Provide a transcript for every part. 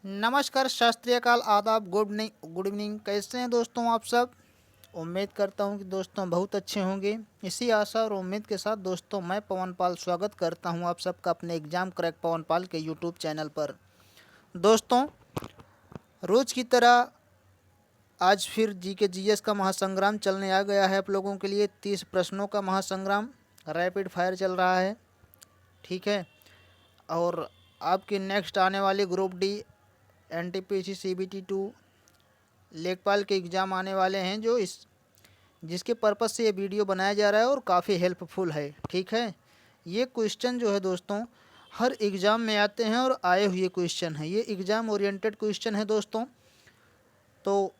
नमस्कार, शास्त्रीय काल, आदाब, गुड इवनिंग। कैसे हैं दोस्तों आप सब? उम्मीद करता हूं कि दोस्तों बहुत अच्छे होंगे। इसी आशा और उम्मीद के साथ दोस्तों मैं पवन पाल स्वागत करता हूं आप सबका अपने एग्जाम क्रैक पवन पाल के यूट्यूब चैनल पर। दोस्तों, रोज़ की तरह आज फिर जीके जीएस का महासंग्राम चलने आ गया है आप लोगों के लिए। 30 प्रश्नों का महासंग्राम रैपिड फायर चल रहा है, ठीक है। और आपकी नेक्स्ट आने वाली ग्रुप डी, एनटीपीसी, सीबीटी 2, लेखपाल के एग्ज़ाम आने वाले हैं, जिसके पर्पज़ से ये वीडियो बनाया जा रहा है और काफ़ी हेल्पफुल है, ठीक है। ये क्वेश्चन जो है दोस्तों हर एग्ज़ाम में आते हैं और आए हुए क्वेश्चन हैं। ये एग्ज़ाम ओरिएंटेड क्वेश्चन है दोस्तों। तो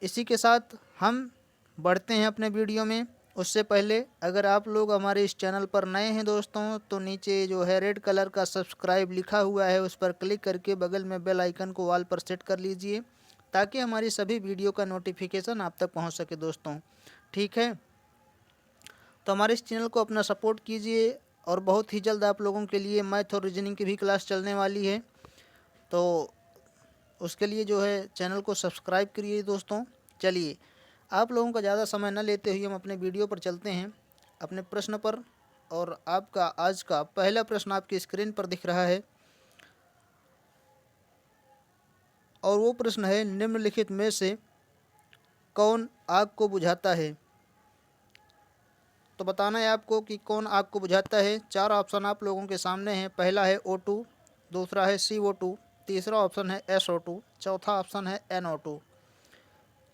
इसी के साथ हम बढ़ते हैं अपने वीडियो में। उससे पहले अगर आप लोग हमारे इस चैनल पर नए हैं दोस्तों, तो नीचे जो है रेड कलर का सब्सक्राइब लिखा हुआ है, उस पर क्लिक करके बगल में बेल आइकन को ऑल पर सेट कर लीजिए, ताकि हमारी सभी वीडियो का नोटिफिकेशन आप तक पहुंच सके दोस्तों, ठीक है। तो हमारे इस चैनल को अपना सपोर्ट कीजिए। और बहुत ही जल्द आप लोगों के लिए मैथ और रीजनिंग की भी क्लास चलने वाली है, तो उसके लिए जो है चैनल को सब्सक्राइब करिए दोस्तों। चलिए, आप लोगों का ज़्यादा समय न लेते हुए हम अपने वीडियो पर चलते हैं, अपने प्रश्न पर। और आपका आज का पहला प्रश्न आपकी स्क्रीन पर दिख रहा है, और वो प्रश्न है, निम्नलिखित में से कौन आग को बुझाता है? तो बताना है आपको कि कौन आग को बुझाता है। 4 ऑप्शन आप लोगों के सामने हैं। पहला है O2, दूसरा है CO2, तीसरा ऑप्शन है SO2, चौथा ऑप्शन है NO2।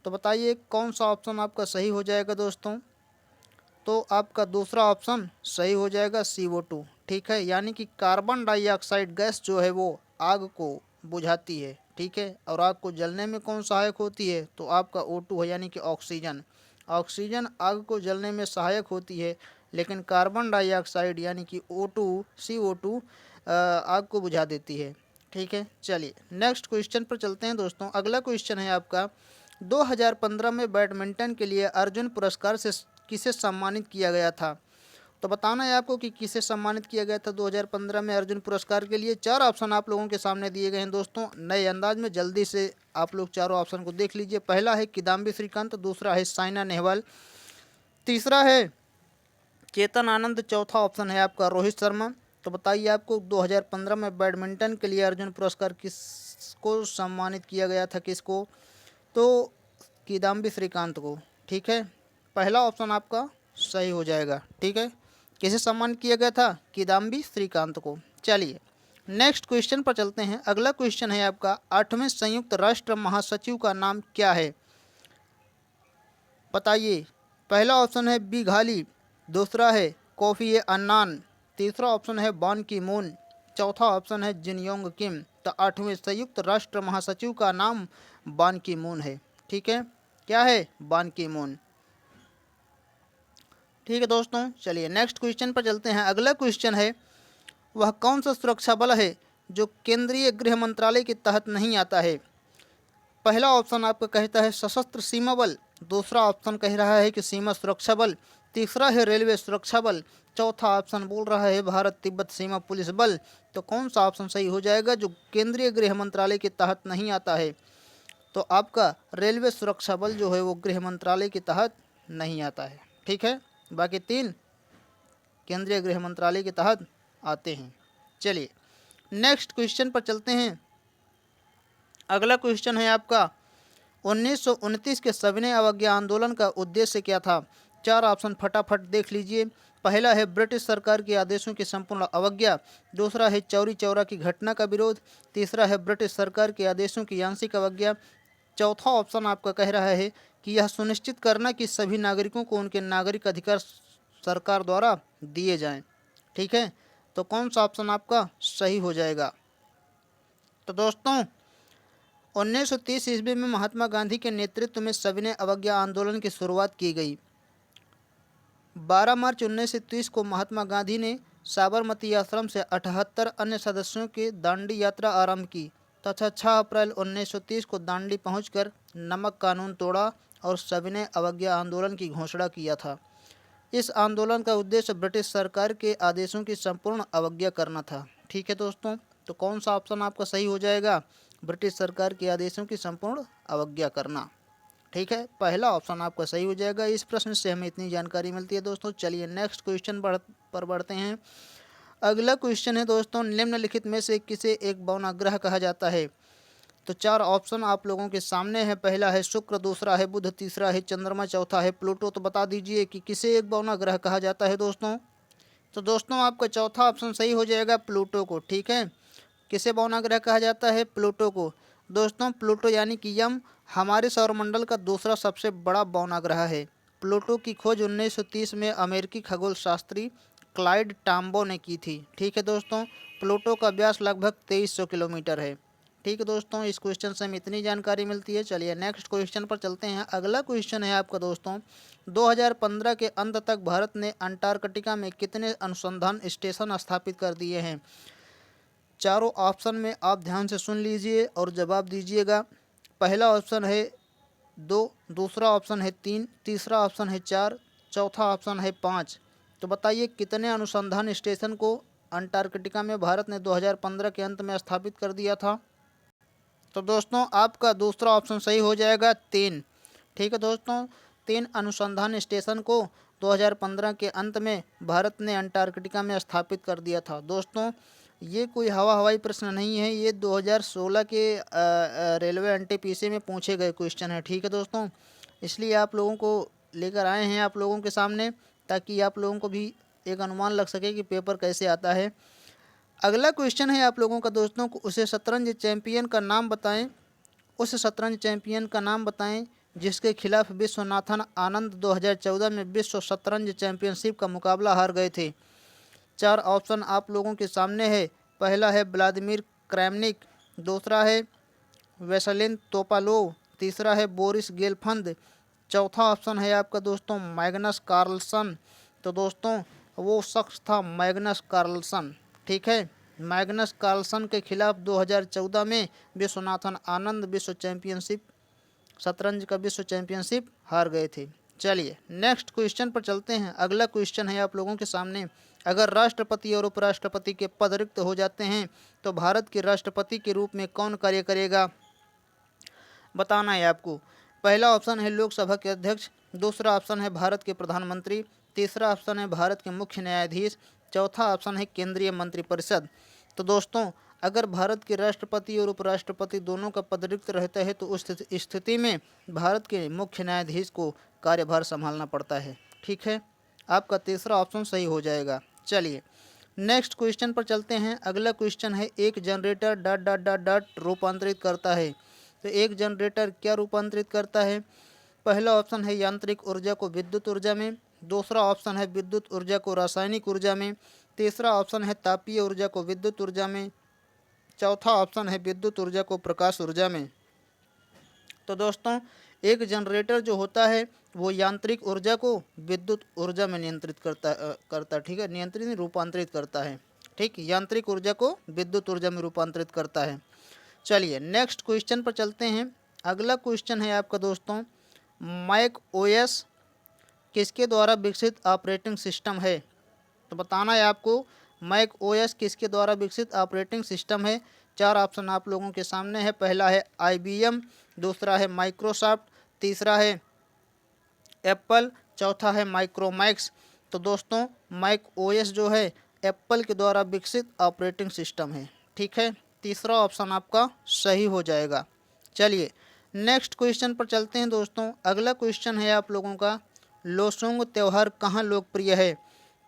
तो बताइए कौन सा ऑप्शन आपका सही हो जाएगा दोस्तों? तो आपका दूसरा ऑप्शन सही हो जाएगा, CO2, ठीक है। यानी कि कार्बन डाइऑक्साइड गैस जो है वो आग को बुझाती है, ठीक है। और आग को जलने में कौन सहायक होती है? तो आपका O2 है, यानी कि ऑक्सीजन। ऑक्सीजन आग को जलने में सहायक होती है, लेकिन कार्बन डाइऑक्साइड यानी कि O2, CO2 आग को बुझा देती है, ठीक है। चलिए नेक्स्ट क्वेश्चन पर चलते हैं दोस्तों। अगला क्वेश्चन है आपका, 2015 में बैडमिंटन के लिए अर्जुन पुरस्कार से किसे सम्मानित किया गया था? तो बताना है आपको कि किसे सम्मानित किया गया था 2015 में अर्जुन पुरस्कार के लिए। 4 ऑप्शन आप लोगों के सामने दिए गए हैं दोस्तों, नए अंदाज में। जल्दी से आप लोग चारों ऑप्शन को देख लीजिए। पहला है किदाम्बी श्रीकांत, दूसरा है साइना नेहवाल, तीसरा है चेतन आनंद, चौथा ऑप्शन है आपका रोहित शर्मा। तो बताइए आपको 2015 में बैडमिंटन के लिए अर्जुन पुरस्कार किसको सम्मानित किया गया था? किसको? तो किदाम्बी श्रीकांत को, ठीक है। पहला ऑप्शन आपका सही हो जाएगा, ठीक है। किसे सम्मानित किया गया था? किदाम्बी श्रीकांत को। चलिए नेक्स्ट क्वेश्चन पर चलते हैं। अगला क्वेश्चन है आपका, 8वें संयुक्त राष्ट्र महासचिव का नाम क्या है? बताइए। पहला ऑप्शन है बी घाली, दूसरा है कोफी अन्नान, तीसरा ऑप्शन है बान की मून, चौथा ऑप्शन है जिनयोंग किम। तो 8वें संयुक्त राष्ट्र महासचिव का नाम बान की मून है, ठीक है। क्या है? बान की मून, ठीक है दोस्तों। चलिए नेक्स्ट क्वेश्चन पर चलते हैं। अगला क्वेश्चन है, वह कौन सा सुरक्षा बल है जो केंद्रीय गृह मंत्रालय के तहत नहीं आता है? पहला ऑप्शन आपका कहता है सशस्त्र सीमा बल, दूसरा ऑप्शन कह रहा है कि सीमा सुरक्षा बल, तीसरा है रेलवे सुरक्षा बल, चौथा ऑप्शन बोल रहा है भारत तिब्बत सीमा पुलिस बल। तो कौन सा ऑप्शन सही हो जाएगा जो केंद्रीय गृह मंत्रालय के तहत नहीं आता है? तो आपका रेलवे सुरक्षा बल जो है वो गृह मंत्रालय के तहत नहीं आता है, ठीक है। बाकी 3 केंद्रीय गृह मंत्रालय के तहत आते हैं। चलिए नेक्स्ट क्वेश्चन पर चलते हैं। अगला क्वेश्चन है आपका, 1929 के सविनय अवज्ञा आंदोलन का उद्देश्य क्या था? 4 ऑप्शन फटाफट देख लीजिए। पहला है ब्रिटिश सरकार के आदेशों की संपूर्ण अवज्ञा, दूसरा है चौरी चौरा की घटना का विरोध, तीसरा है ब्रिटिश सरकार के आदेशों की आंशिक अवज्ञा, चौथा ऑप्शन आपका कह रहा है कि यह सुनिश्चित करना कि सभी नागरिकों को उनके नागरिक अधिकार सरकार द्वारा दिए जाएं, ठीक है। तो कौन सा ऑप्शन आपका सही हो जाएगा? तो दोस्तों 1930 ईस्वी में महात्मा गांधी के नेतृत्व में सविनय अवज्ञा आंदोलन की शुरुआत की गई। 12 मार्च 1930 को महात्मा गांधी ने साबरमती आश्रम से 78 अन्य सदस्यों की दांडी यात्रा आरंभ की तथा 6 अप्रैल 1930 को दांडी पहुंचकर नमक कानून तोड़ा और सविनय अवज्ञा आंदोलन की घोषणा किया था। इस आंदोलन का उद्देश्य ब्रिटिश सरकार के आदेशों की संपूर्ण अवज्ञा करना था, ठीक है दोस्तों। तो कौन सा ऑप्शन आपका सही हो जाएगा? ब्रिटिश सरकार के आदेशों की संपूर्ण अवज्ञा करना। ठीक है, पहला ऑप्शन आपका सही हो जाएगा। इस प्रश्न से हमें इतनी जानकारी मिलती है दोस्तों। चलिए नेक्स्ट क्वेश्चन पर बढ़ते हैं। अगला क्वेश्चन है दोस्तों, निम्नलिखित में से किसे एक भवनाग्रह कहा जाता है? तो चार ऑप्शन आप लोगों के सामने है। पहला है शुक्र, दूसरा है बुध, तीसरा है चंद्रमा, चौथा है प्लूटो। तो बता दीजिए कि किसे एक भवनाग्रह कहा जाता है दोस्तों? तो दोस्तों आपका चौथा ऑप्शन सही हो जाएगा, प्लूटो को। ठीक है, किसे भवनाग्रह कहा जाता है? प्लूटो को। दोस्तों प्लूटो यानी कि यम हमारे सौरमंडल का दूसरा सबसे बड़ा भवनाग्रह है। प्लूटो की खोज 1930 में अमेरिकी खगोल शास्त्री क्लाइड टॉम्बो ने की थी। ठीक है दोस्तों, प्लूटो का व्यास लगभग 2300 किलोमीटर है। ठीक है दोस्तों, इस क्वेश्चन से हमें इतनी जानकारी मिलती है। चलिए नेक्स्ट क्वेश्चन पर चलते हैं। अगला क्वेश्चन है आपका दोस्तों, 2015 के अंत तक भारत ने अंटार्कटिका में कितने अनुसंधान स्टेशन स्थापित कर दिए हैं? चारों ऑप्शन में आप ध्यान से सुन लीजिए और जवाब दीजिएगा। पहला ऑप्शन है 2, दूसरा ऑप्शन है 3, तीसरा ऑप्शन है 4, चौथा ऑप्शन है 5। तो बताइए कितने अनुसंधान स्टेशन को अंटार्कटिका में भारत ने 2015 के अंत में स्थापित कर दिया था? तो दोस्तों आपका दूसरा ऑप्शन सही हो जाएगा, 3। ठीक है दोस्तों, 3 अनुसंधान स्टेशन को 2015 के अंत में भारत ने अंटार्कटिका में स्थापित कर दिया था। दोस्तों ये कोई हवाई प्रश्न नहीं है, ये 2016 के रेलवे एनटीपीसी में पूछे गए क्वेश्चन है। ठीक है दोस्तों, इसलिए आप लोगों को लेकर आए हैं आप लोगों के सामने, ताकि आप लोगों को भी एक अनुमान लग सके कि पेपर कैसे आता है। अगला क्वेश्चन है आप लोगों का दोस्तों, उसे शतरंज चैंपियन का नाम बताएं। उस शतरंज चैंपियन का नाम बताएं जिसके खिलाफ विश्वनाथन आनंद 2014 में विश्व शतरंज चैंपियनशिप का मुकाबला हार गए थे। चार ऑप्शन आप लोगों के सामने है। पहला है व्लादिमीर क्रेमनिक, दूसरा है वेसलिन तोपालोव, तीसरा है बोरिस गेलफंद, चौथा ऑप्शन है आपका दोस्तों मैग्नस कार्लसन। तो दोस्तों वो शख्स था मैग्नस कार्लसन। ठीक है, मैग्नस कार्लसन के खिलाफ 2014 में विश्वनाथन आनंद शतरंज का विश्व चैंपियनशिप हार गए थे। चलिए नेक्स्ट क्वेश्चन पर चलते हैं। अगला क्वेश्चन है आप लोगों के सामने, अगर राष्ट्रपति और उपराष्ट्रपति के पद रिक्त हो जाते हैं तो भारत के राष्ट्रपति के रूप में कौन कार्य करेगा? बताना है आपको। पहला ऑप्शन है लोकसभा के अध्यक्ष, दूसरा ऑप्शन है भारत के प्रधानमंत्री, तीसरा ऑप्शन है भारत के मुख्य न्यायाधीश, चौथा ऑप्शन है केंद्रीय मंत्रिपरिषद। तो दोस्तों अगर भारत के राष्ट्रपति और उपराष्ट्रपति दोनों का पद रिक्त रहता है तो उस स्थिति में भारत के मुख्य न्यायाधीश को कार्यभार संभालना पड़ता है। ठीक है, आपका तीसरा ऑप्शन सही हो जाएगा। चलिए नेक्स्ट क्वेश्चन पर चलते हैं। अगला क्वेश्चन है, एक जनरेटर ... रूपांतरित करता है। तो एक जनरेटर क्या रूपांतरित करता है? पहला ऑप्शन है यांत्रिक ऊर्जा को विद्युत ऊर्जा में, दूसरा ऑप्शन है विद्युत ऊर्जा को रासायनिक ऊर्जा में, तीसरा ऑप्शन है तापीय ऊर्जा को विद्युत ऊर्जा में, चौथा ऑप्शन है विद्युत ऊर्जा को प्रकाश ऊर्जा में। तो दोस्तों एक जनरेटर जो होता है वो यांत्रिक ऊर्जा को विद्युत ऊर्जा में नियंत्रित करता ठीक है, नियंत्रित नहीं रूपांतरित करता है। ठीक, यांत्रिक ऊर्जा को विद्युत ऊर्जा में रूपांतरित करता है। चलिए नेक्स्ट क्वेश्चन पर चलते हैं। अगला क्वेश्चन है आपका दोस्तों, मैक ओएस किसके द्वारा विकसित ऑपरेटिंग सिस्टम है? तो बताना है आपको मैक ओएस किसके द्वारा विकसित ऑपरेटिंग सिस्टम है। चार ऑप्शन आप लोगों के सामने है। पहला है IBM, दूसरा है माइक्रोसॉफ्ट, तीसरा है एप्पल, चौथा है माइक्रोमैक्स। तो दोस्तों मैक ओएस जो है एप्पल के द्वारा विकसित ऑपरेटिंग सिस्टम है। ठीक है, तीसरा ऑप्शन आपका सही हो जाएगा। चलिए नेक्स्ट क्वेश्चन पर चलते हैं दोस्तों। अगला क्वेश्चन है आप लोगों का, लोसुंग त्यौहार कहाँ लोकप्रिय है?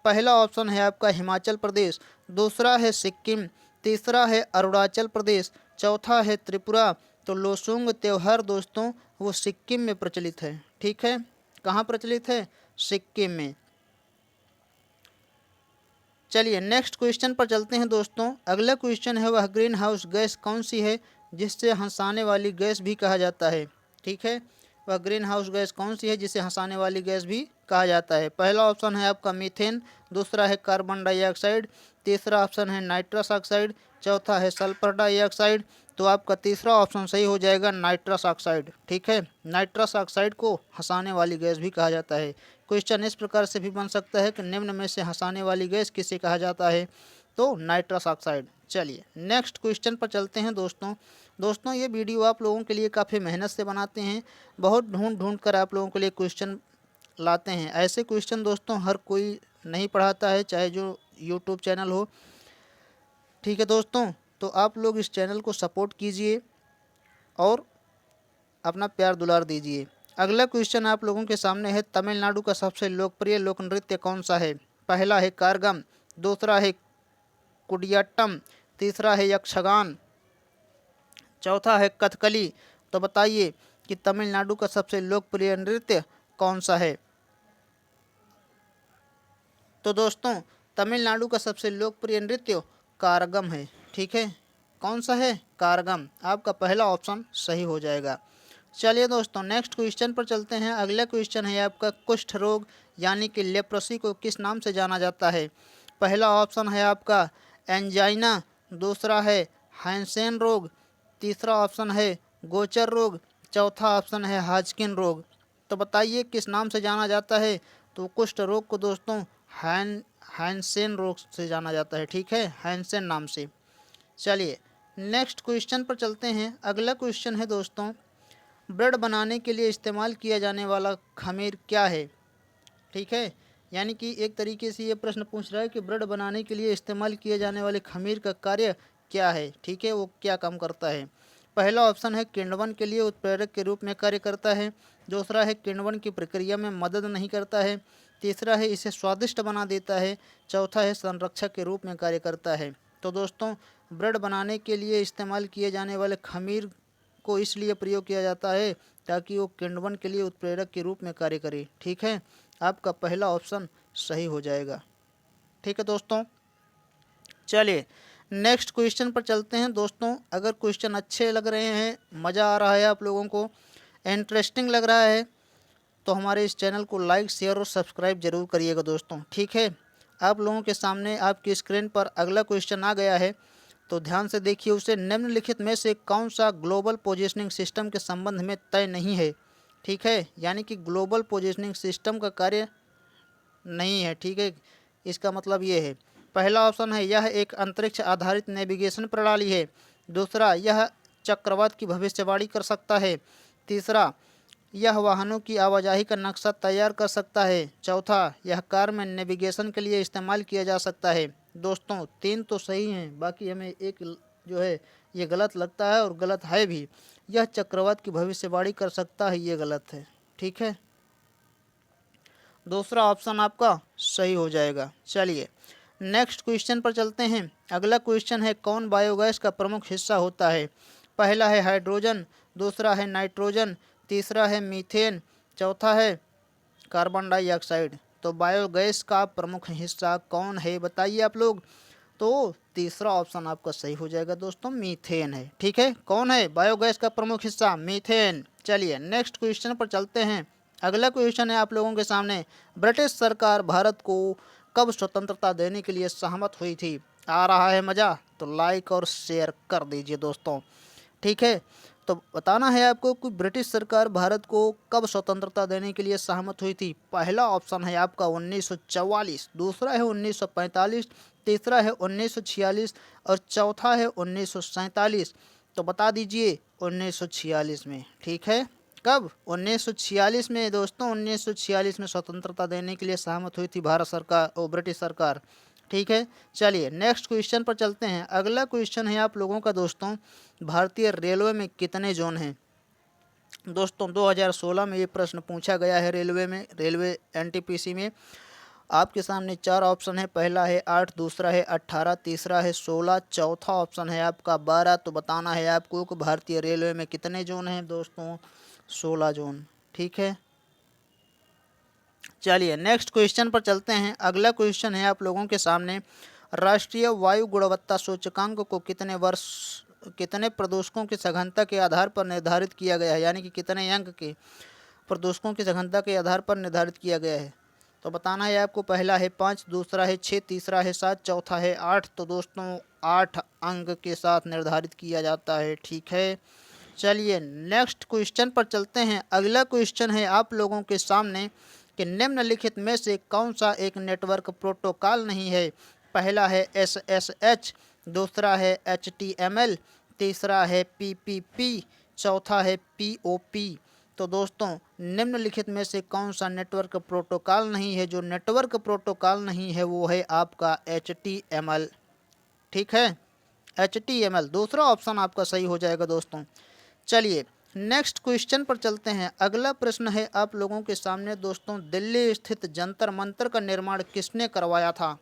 पहला ऑप्शन है आपका हिमाचल प्रदेश, दूसरा है सिक्किम, तीसरा है अरुणाचल प्रदेश, चौथा है त्रिपुरा। तो लोसुंग त्यौहार दोस्तों वो सिक्किम में प्रचलित है। ठीक है, कहाँ प्रचलित है? सिक्किम में। चलिए नेक्स्ट क्वेश्चन पर चलते हैं दोस्तों। अगला क्वेश्चन है, वह ग्रीन हाउस गैस कौन सी है जिससे हंसाने वाली गैस भी कहा जाता है? ठीक है, वह ग्रीन हाउस गैस कौन सी है जिसे हंसाने वाली गैस भी कहा जाता है? पहला ऑप्शन है आपका मीथेन, दूसरा है कार्बन डाइऑक्साइड, तीसरा ऑप्शन है नाइट्रस ऑक्साइड, चौथा है सल्फर डाइऑक्साइड। तो आपका तीसरा ऑप्शन सही हो जाएगा, नाइट्रस ऑक्साइड। ठीक है, नाइट्रस ऑक्साइड को हंसाने वाली गैस भी कहा जाता है। क्वेश्चन इस प्रकार से भी बन सकता है कि निम्न में से हंसाने वाली गैस किसे कहा जाता है? तो नाइट्रस ऑक्साइड। चलिए नेक्स्ट क्वेश्चन पर चलते हैं दोस्तों ये वीडियो आप लोगों के लिए काफ़ी मेहनत से बनाते हैं, बहुत ढूंढ कर आप लोगों के लिए क्वेश्चन लाते हैं। ऐसे क्वेश्चन दोस्तों हर कोई नहीं पढ़ाता है, चाहे जो यूट्यूब चैनल हो। ठीक है दोस्तों, तो आप लोग इस चैनल को सपोर्ट कीजिए और अपना प्यार दुलार दीजिए। अगला क्वेश्चन आप लोगों के सामने है, तमिलनाडु का सबसे लोकप्रिय लोक नृत्य कौन सा है? पहला है कारगम, दूसरा है कुडियाट्टम, तीसरा है यक्षगान, चौथा है कथकली। तो बताइए कि तमिलनाडु का सबसे लोकप्रिय नृत्य कौन सा है? तो दोस्तों तमिलनाडु का सबसे लोकप्रिय नृत्य कारगम है। ठीक है, कौन सा है? कारगम। आपका पहला ऑप्शन सही हो जाएगा। चलिए दोस्तों नेक्स्ट क्वेश्चन पर चलते हैं। अगला क्वेश्चन है आपका, कुष्ठ रोग यानी कि लेप्रोसी को किस नाम से जाना जाता है? पहला ऑप्शन है आपका एंजाइना, दूसरा है हैंसेन रोग, तीसरा ऑप्शन है गोचर रोग, चौथा ऑप्शन है हाजकिन रोग। तो बताइए किस नाम से जाना जाता है? तो कुष्ठ रोग को दोस्तों हैंसेन रोग से जाना जाता है। ठीक है, हैंसेन नाम से। चलिए नेक्स्ट क्वेश्चन पर चलते हैं। अगला क्वेश्चन है दोस्तों, ब्रेड बनाने के लिए इस्तेमाल किया जाने वाला खमीर क्या है? ठीक है, यानी कि एक तरीके से ये प्रश्न पूछ रहा है कि ब्रेड बनाने के लिए इस्तेमाल किए जाने वाले खमीर का कार्य क्या है? ठीक है, वो क्या काम करता है? पहला ऑप्शन है किण्वन के लिए उत्प्रेरक के रूप में कार्य करता है, दूसरा है किण्वन की प्रक्रिया में मदद नहीं करता है, तीसरा है इसे स्वादिष्ट बना देता है, चौथा है संरक्षक के रूप में कार्य करता है। तो दोस्तों ब्रेड बनाने के लिए इस्तेमाल किए जाने वाले खमीर को इसलिए प्रयोग किया जाता है ताकि वो किण्वन के लिए उत्प्रेरक के रूप में कार्य करे। ठीक है, आपका पहला ऑप्शन सही हो जाएगा। ठीक है दोस्तों, चलिए नेक्स्ट क्वेश्चन पर चलते हैं। दोस्तों अगर क्वेश्चन अच्छे लग रहे हैं, मज़ा आ रहा है, आप लोगों को इंटरेस्टिंग लग रहा है, तो हमारे इस चैनल को लाइक शेयर और सब्सक्राइब जरूर करिएगा दोस्तों। ठीक है, आप लोगों के सामने आपकी स्क्रीन पर अगला क्वेश्चन आ गया है, तो ध्यान से देखिए उसे। निम्नलिखित में से कौन सा ग्लोबल पोजीशनिंग सिस्टम के संबंध में तय नहीं है? ठीक है, यानी कि ग्लोबल पोजीशनिंग सिस्टम का कार्य नहीं है। ठीक है, इसका मतलब ये है, पहला ऑप्शन है यह एक अंतरिक्ष आधारित नेविगेशन प्रणाली है, दूसरा यह चक्रवात की भविष्यवाणी कर सकता है, तीसरा यह वाहनों की आवाजाही का नक्शा तैयार कर सकता है, चौथा यह कार में नेविगेशन के लिए इस्तेमाल किया जा सकता है। दोस्तों तीन तो सही हैं, बाकी हमें एक जो है ये गलत लगता है और गलत है भी। यह चक्रवात की भविष्यवाणी कर सकता है, ये गलत है। ठीक है, दूसरा ऑप्शन आपका सही हो जाएगा। चलिए नेक्स्ट क्वेश्चन पर चलते हैं। अगला क्वेश्चन है, कौन बायोगैस का प्रमुख हिस्सा होता है? पहला है हाइड्रोजन, दूसरा है नाइट्रोजन, तीसरा है मीथेन, चौथा है कार्बन डाइऑक्साइड। तो बायोगैस का प्रमुख हिस्सा कौन है बताइए आप लोग? तो तीसरा ऑप्शन आपका सही हो जाएगा दोस्तों, मीथेन है। ठीक है, कौन है बायोगैस का प्रमुख हिस्सा? मीथेन। चलिए नेक्स्ट क्वेश्चन पर चलते हैं। अगला क्वेश्चन है आप लोगों के सामने, ब्रिटिश सरकार भारत को कब स्वतंत्रता देने के लिए सहमत हुई थी? आ रहा है मज़ा? तो लाइक और शेयर कर दीजिए दोस्तों। ठीक है, तो बताना है आपको कि ब्रिटिश सरकार भारत को कब स्वतंत्रता देने के लिए सहमत हुई थी। पहला ऑप्शन है आपका 1944, दूसरा है 1945, तीसरा है 1946 और चौथा है 1947। तो बता दीजिए 1946 में। ठीक है, कब? 1946 में दोस्तों, 1946 में स्वतंत्रता देने के लिए सहमत हुई थी भारत सरकार और ब्रिटिश सरकार। ठीक है, चलिए नेक्स्ट क्वेश्चन पर चलते हैं। अगला क्वेश्चन है आप लोगों का दोस्तों, भारतीय रेलवे में कितने जोन हैं? दोस्तों 2016 में ये प्रश्न पूछा गया है रेलवे एनटीपीसी में। आपके सामने चार ऑप्शन है, पहला है 8, दूसरा है 18, तीसरा है 16, चौथा ऑप्शन है आपका 12। तो बताना है आपको कि भारतीय रेलवे में कितने जोन हैं दोस्तों? 16 जोन। ठीक है, चलिए नेक्स्ट क्वेश्चन पर चलते हैं। अगला क्वेश्चन है आप लोगों के सामने, राष्ट्रीय वायु गुणवत्ता सूचकांक को कितने प्रदूषकों की सघनता के आधार पर निर्धारित किया गया है? यानी कि कितने अंक के प्रदूषकों की सघनता के आधार पर निर्धारित किया गया है? तो बताना है आपको, पहला है 5, दूसरा है 6, तीसरा है 7, चौथा है 8। तो दोस्तों 8 अंक के साथ निर्धारित किया जाता है। ठीक है, चलिए नेक्स्ट क्वेश्चन पर चलते हैं। अगला क्वेश्चन है आप लोगों के सामने कि निम्नलिखित में से कौन सा एक नेटवर्क प्रोटोकॉल नहीं है? पहला है SSH, दूसरा है HTML, तीसरा है PPP, चौथा है POP। तो दोस्तों निम्नलिखित में से कौन सा नेटवर्क प्रोटोकॉल नहीं है? जो नेटवर्क प्रोटोकॉल नहीं है वो है आपका HTML। ठीक है, HTML दूसरा ऑप्शन आपका सही हो जाएगा दोस्तों। चलिए नेक्स्ट क्वेश्चन पर चलते हैं। अगला प्रश्न है आप लोगों के सामने दोस्तों, दिल्ली स्थित जंतर मंतर का निर्माण किसने करवाया था?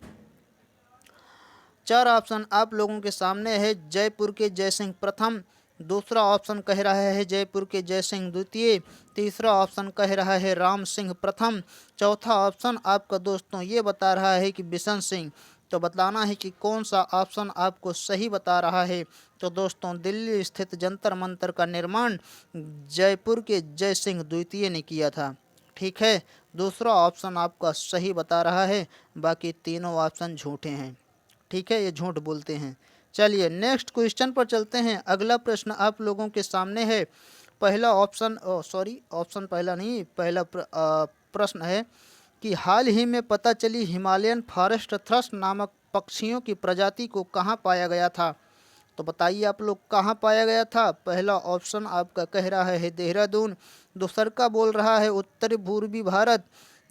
चार ऑप्शन आप लोगों के सामने है। जयपुर के जयसिंह प्रथम, दूसरा ऑप्शन कह रहा है जयपुर के जयसिंह द्वितीय, तीसरा ऑप्शन कह रहा है राम सिंह प्रथम, चौथा ऑप्शन आपका दोस्तों ये बता रहा है कि बिशन सिंह। तो बताना है कि कौन सा ऑप्शन आपको सही बता रहा है। तो दोस्तों दिल्ली स्थित जंतर मंतर का निर्माण जयपुर के जयसिंह द्वितीय ने किया था। ठीक है, दूसरा ऑप्शन आपका सही बता रहा है, बाकी तीनों ऑप्शन झूठे हैं। ठीक है, ये झूठ बोलते हैं। चलिए नेक्स्ट क्वेश्चन पर चलते हैं। अगला प्रश्न आप लोगों के सामने है। पहला ऑप्शन ऑप्शन पहला नहीं, पहला प्रश्न है कि हाल ही में पता चली हिमालयन फॉरेस्ट थ्रश नामक पक्षियों की प्रजाति को कहाँ पाया गया था? तो बताइए आप लोग कहाँ पाया गया था? पहला ऑप्शन आपका कह रहा है देहरादून, दूसरा का बोल रहा है उत्तरी पूर्वी भारत,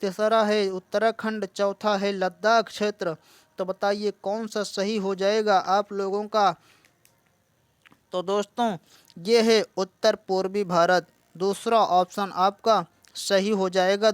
तीसरा है उत्तराखंड, चौथा है लद्दाख क्षेत्र। तो बताइए कौन सा सही हो जाएगा आप लोगों का? तो दोस्तों ये है उत्तर पूर्वी भारत, दूसरा ऑप्शन आपका सही हो जाएगा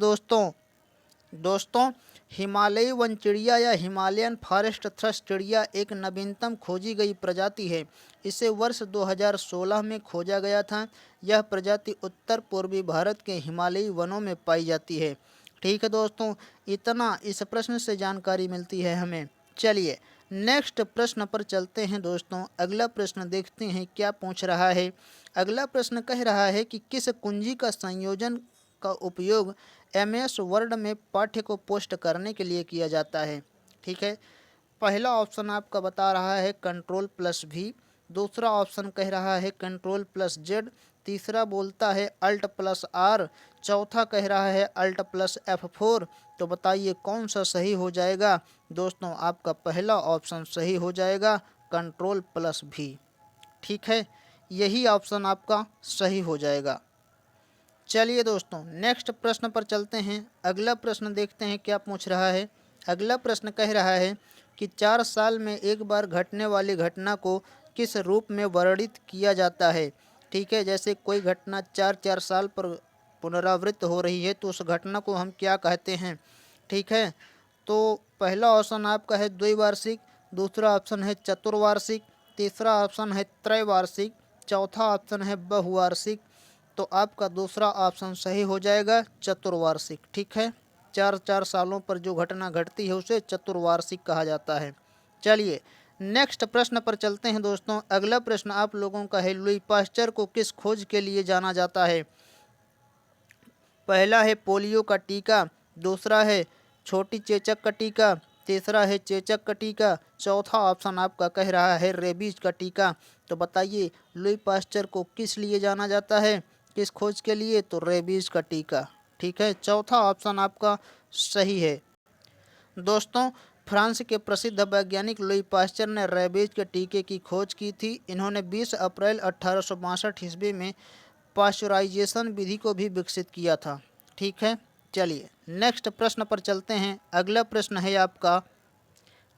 दोस्तों हिमालयी वन चिड़िया या हिमालयन फॉरेस्ट थ्रश चिड़िया एक नवीनतम खोजी गई प्रजाति है। इसे वर्ष 2016 में खोजा गया था। यह प्रजाति उत्तर पूर्वी भारत के हिमालयी वनों में पाई जाती है। ठीक है दोस्तों, इतना इस प्रश्न से जानकारी मिलती है हमें। चलिए नेक्स्ट प्रश्न पर चलते हैं दोस्तों। अगला प्रश्न देखते हैं क्या पूछ रहा है। अगला प्रश्न कह रहा है कि किस कुंजी का संयोजन का उपयोग MS वर्ड में पाठ्य को पोस्ट करने के लिए किया जाता है? ठीक है, पहला ऑप्शन आपका बता रहा है Ctrl+V, दूसरा ऑप्शन कह रहा है Ctrl+Z, तीसरा बोलता है Alt+R, चौथा कह रहा है Alt+F4। तो बताइए कौन सा सही हो जाएगा? दोस्तों आपका पहला ऑप्शन सही हो जाएगा Ctrl+V। ठीक है, यही ऑप्शन आपका सही हो जाएगा। चलिए दोस्तों नेक्स्ट प्रश्न पर चलते हैं। अगला प्रश्न देखते हैं क्या पूछ रहा है। अगला प्रश्न कह रहा है कि 4 साल में एक बार घटने वाली घटना को किस रूप में वर्णित किया जाता है? ठीक है, जैसे कोई घटना 4 साल पर पुनरावृत्त हो रही है तो उस घटना को हम क्या कहते हैं? ठीक है, तो पहला ऑप्शन आपका है द्विवार्षिक, दूसरा ऑप्शन है चतुर्वार्षिक, तीसरा ऑप्शन है त्रैवार्षिक, चौथा ऑप्शन है बहुवार्षिक। तो आपका दूसरा ऑप्शन सही हो जाएगा चतुर्वार्षिक। ठीक है, 4 सालों पर जो घटना घटती है उसे चतुर्वार्षिक कहा जाता है। चलिए नेक्स्ट प्रश्न पर चलते हैं दोस्तों। अगला प्रश्न आप लोगों का है लुई पास्चर को किस खोज के लिए जाना जाता है? पहला है पोलियो का टीका, दूसरा है छोटी चेचक का टीका, तीसरा है चेचक का टीका, चौथा ऑप्शन आपका कह रहा है रेबीज का टीका। तो बताइए लुई पास्चर को किस लिए जाना जाता है, किस खोज के लिए? तो रेबीज का टीका। ठीक है, चौथा ऑप्शन आपका सही है दोस्तों। फ्रांस के प्रसिद्ध वैज्ञानिक लुई पास्चर ने रेबीज के टीके की खोज की थी। इन्होंने 20 अप्रैल 1862 ईस्वी में पाश्चराइजेशन विधि को भी विकसित किया था। ठीक है, चलिए नेक्स्ट प्रश्न पर चलते हैं। अगला प्रश्न है आपका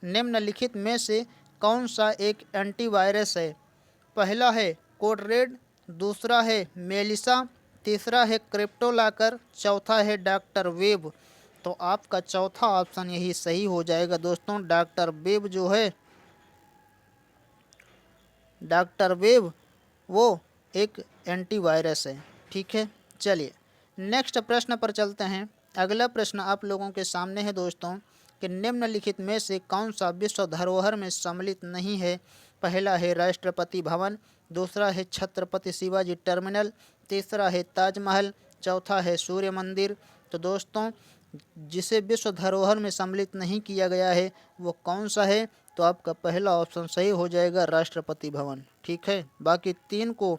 निम्नलिखित में से कौन सा एक एंटीवायरस है? पहला है कोड रेड, दूसरा है मेलिसा, तीसरा है क्रिप्टोलाकर, चौथा है डॉक्टर वेब। तो आपका चौथा ऑप्शन यही सही हो जाएगा दोस्तों। डॉक्टर वेब जो है, डॉक्टर वेब वो एक एंटीवायरस है। ठीक है, चलिए नेक्स्ट प्रश्न पर चलते हैं। अगला प्रश्न आप लोगों के सामने है दोस्तों कि निम्नलिखित में से कौन सा विश्व धरोहर में सम्मिलित नहीं है? पहला है राष्ट्रपति भवन, दूसरा है छत्रपति शिवाजी टर्मिनल, तीसरा है ताजमहल, चौथा है सूर्य मंदिर। तो दोस्तों जिसे विश्व धरोहर में सम्मिलित नहीं किया गया है वो कौन सा है? तो आपका पहला ऑप्शन सही हो जाएगा राष्ट्रपति भवन। ठीक है, बाकी 3 को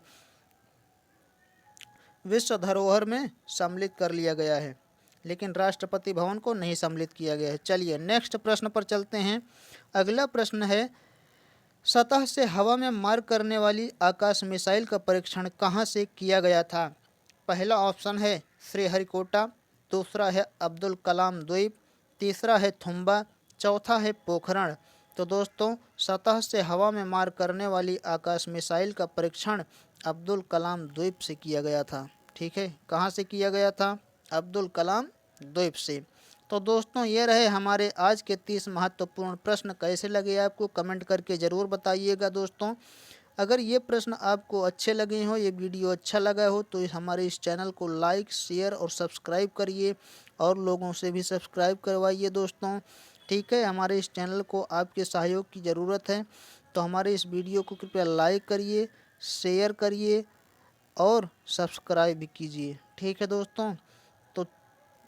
विश्व धरोहर में सम्मिलित कर लिया गया है। लेकिन राष्ट्रपति भवन को नहीं सम्मिलित किया गया है। चलिए नेक्स्ट प्रश्न पर चलते हैं। अगला प्रश्न है, सतह से हवा में मार करने वाली आकाश मिसाइल का परीक्षण कहाँ से किया गया था? पहला ऑप्शन है श्रीहरिकोटा, दूसरा है अब्दुल कलाम द्वीप, तीसरा है थुम्बा, चौथा है पोखरण। तो दोस्तों सतह से हवा में मार करने वाली आकाश मिसाइल का परीक्षण अब्दुल कलाम द्वीप से किया गया था। ठीक है, कहाँ से किया गया था? अब्दुल कलाम द्वीप से। तो दोस्तों ये रहे हमारे आज के 30 महत्वपूर्ण प्रश्न। कैसे लगे आपको कमेंट करके ज़रूर बताइएगा दोस्तों। अगर ये प्रश्न आपको अच्छे लगे हो, ये वीडियो अच्छा लगा हो, तो हमारे इस चैनल को लाइक, शेयर और सब्सक्राइब करिए और लोगों से भी सब्सक्राइब करवाइए दोस्तों। ठीक है, हमारे इस चैनल को आपके सहयोग की ज़रूरत है, तो हमारे इस वीडियो को कृपया लाइक करिए, शेयर करिए और सब्सक्राइब भी कीजिए। ठीक है दोस्तों, तो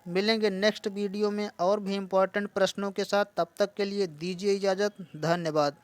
मिलेंगे नेक्स्ट वीडियो में और भी इम्पोर्टेंट प्रश्नों के साथ। तब तक के लिए दीजिए इजाज़त। धन्यवाद।